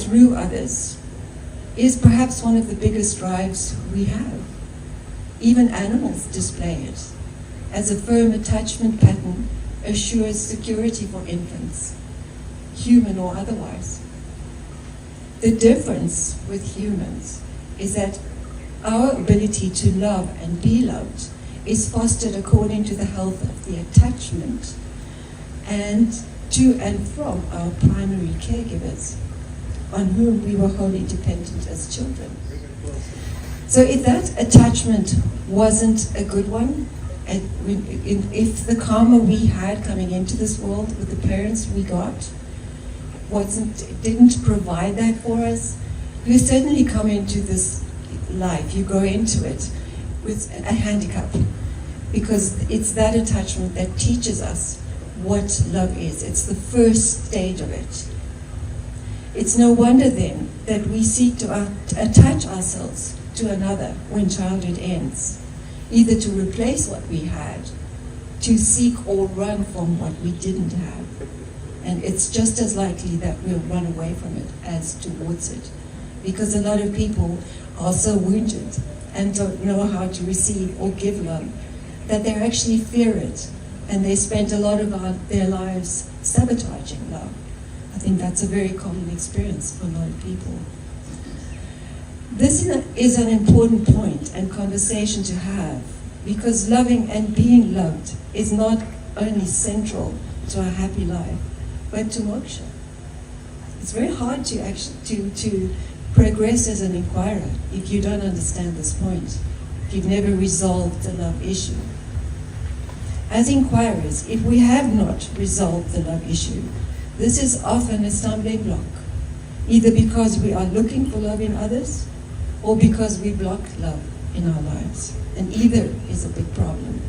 through others is perhaps one of the biggest drives we have. Even animals display it, as a firm attachment pattern assures security for infants, human or otherwise. The difference with humans is that our ability to love and be loved is fostered according to the health of the attachment and to and from our primary caregivers, on whom we were wholly dependent as children. So if that attachment wasn't a good one, and if the karma we had coming into this world with the parents we got didn't provide that for us, you certainly come into this life, you go into it with a handicap, because it's that attachment that teaches us what love is. It's the first stage of it. It's no wonder then that we seek to attach ourselves to another when childhood ends, either to replace what we had, to seek or run from what we didn't have. And it's just as likely that we'll run away from it as towards it, because a lot of people are so wounded and don't know how to receive or give love that they actually fear it, and they spend a lot of their lives sabotaging love. I think that's a very common experience for a lot of people. This is an important point and conversation to have, because loving and being loved is not only central to a happy life, but to moksha. It's very hard to actually to progress as an inquirer if you don't understand this point, if you've never resolved the love issue. As inquirers, if we have not resolved the love issue, this is often a stumbling block, either because we are looking for love in others or because we block love in our lives, and either is a big problem.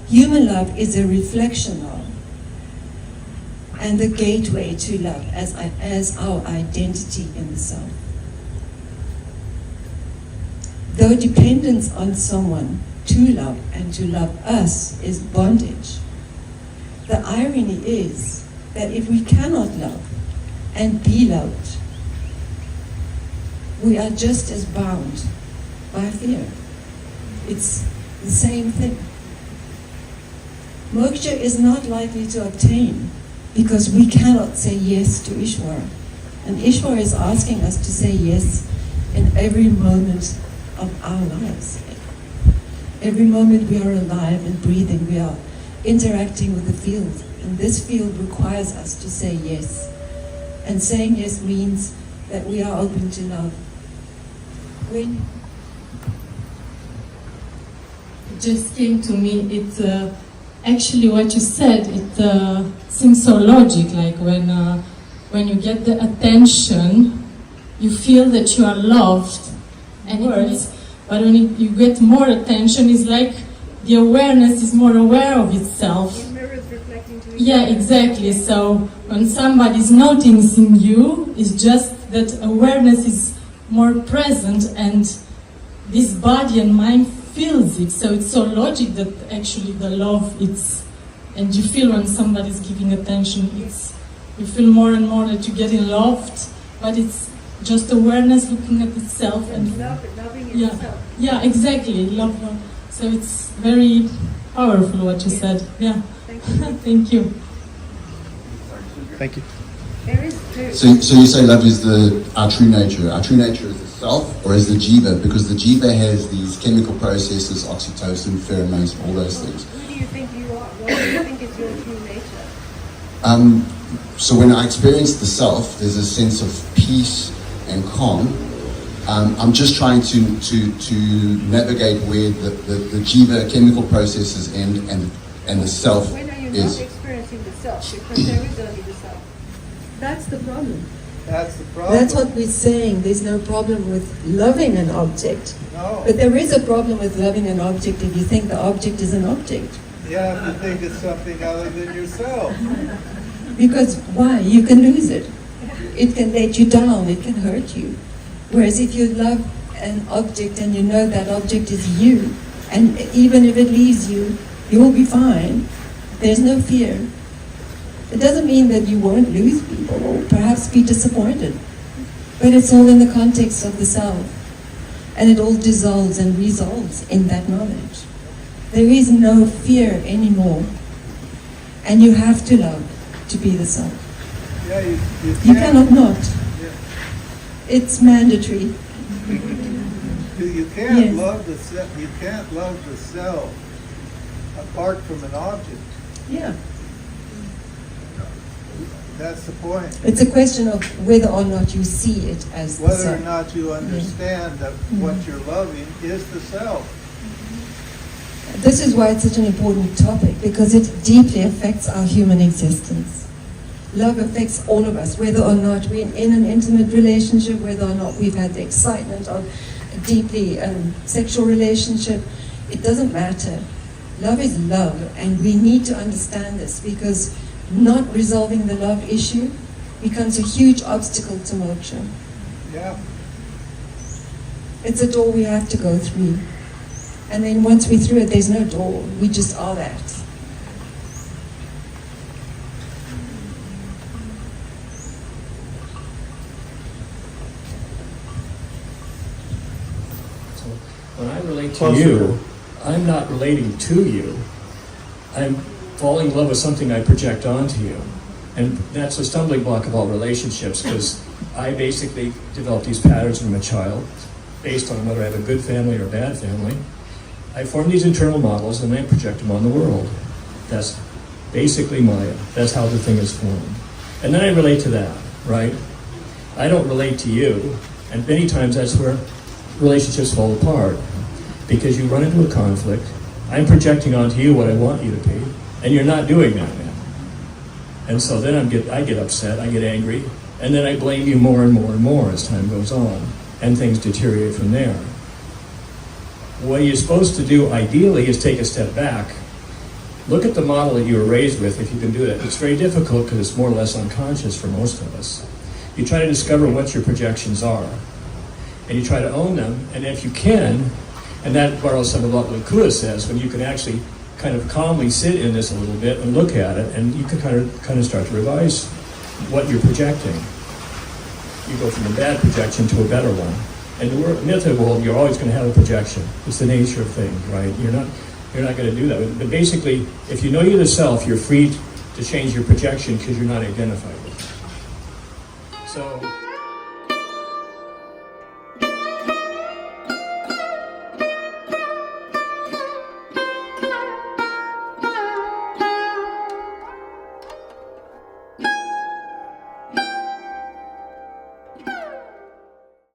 Human love is a reflection of and the gateway to love as our identity in the self. Though dependence on someone to love and to love us is bondage, the irony is that if we cannot love and be loved, we are just as bound by fear. It's the same thing. Moksha is not likely to obtain because we cannot say yes to Ishvara. And Ishvara is asking us to say yes in every moment of our lives. Every moment we are alive and breathing, we are interacting with the field. And this field requires us to say yes. And saying yes means that we are open to love. When it just came to me, it actually what you said, it seems so logic, like when you get the attention, you feel that you are loved, and words, but when you get more attention, it's like the awareness is more aware of itself. It mirrors reflecting to each Yeah, other. exactly. So when somebody's noticing you, it's just that awareness is more present, and this body and mind feels it. So it's so logic that actually the love, it's, and you feel when somebody's giving attention, it's, you feel more and more that you're getting loved, but it's just awareness looking at itself and Loving yeah, itself. yeah, exactly. Love. So it's very powerful what you said. Yeah. Thank you. Thank you. Thank you. So you say love is our true nature. Our true nature is the self, or is the jiva? Because the jiva has these chemical processes, oxytocin, pheromones, all those things. Who do you think you are? What do you think is your true nature? So when I experience the self, there's a sense of peace and calm. I'm just trying to navigate where the jiva chemical processes end and the self When are you is. not experiencing the self? Because there is only the self. that's the problem. That's the problem. That's what we're saying. There's no problem with loving an object. No. But there is a problem with loving an object if you think the object is an object. Yeah, you think it's something other than yourself. Because why? You can lose it. It can let you down. It can hurt you. Whereas if you love an object and you know that object is you, and even if it leaves you, you will be fine. There's no fear. It doesn't mean that you won't lose people or perhaps be disappointed. But it's all in the context of the self. And it all dissolves and resolves in that knowledge. There is no fear anymore. And you have to love to be the self. Yeah, you You can't, cannot not. yeah. It's mandatory. You can't Yes. love the self. You can't love the self apart from an object. Yeah. That's the point. It's a question of whether or not you see it as the Whether or self. not you understand that what you're loving is the self. This is why it's such an important topic, because it deeply affects our human existence. Love affects all of us, whether or not we're in an intimate relationship, whether or not we've had the excitement of a deeply sexual relationship. It doesn't matter. Love is love, and we need to understand this, because not resolving the love issue becomes a huge obstacle to moksha. Yeah. It's a door we have to go through. And then once we're through it, there's no door. We just are that. So when I relate to you, I'm not relating to you. I'm falling in love with something I project onto you. And that's a stumbling block of all relationships, because I basically develop these patterns from a child based on whether I have a good family or a bad family. I form these internal models and I project them on the world. That's basically Maya. That's how the thing is formed. And then I relate to that, right? I don't relate to you. And many times that's where relationships fall apart, because you run into a conflict. I'm projecting onto you what I want you to be, and you're not doing that now. And so then I get upset, I get angry, and then I blame you more and more and more as time goes on, and things deteriorate from there. What you're supposed to do ideally is take a step back. Look at the model that you were raised with, if you can do that. It's very difficult because it's more or less unconscious for most of us. You try to discover what your projections are, and you try to own them, and if you can, and that borrows some of what Lakua says, when you can actually kind of calmly sit in this a little bit and look at it, and you can kind of start to revise what you're projecting. You go from a bad projection to a better one. And in the mythic world, you're always going to have a projection. It's the nature of things, right? You're not going to do that. But basically, if you know you're the self, you're free to change your projection because you're not identified with it. So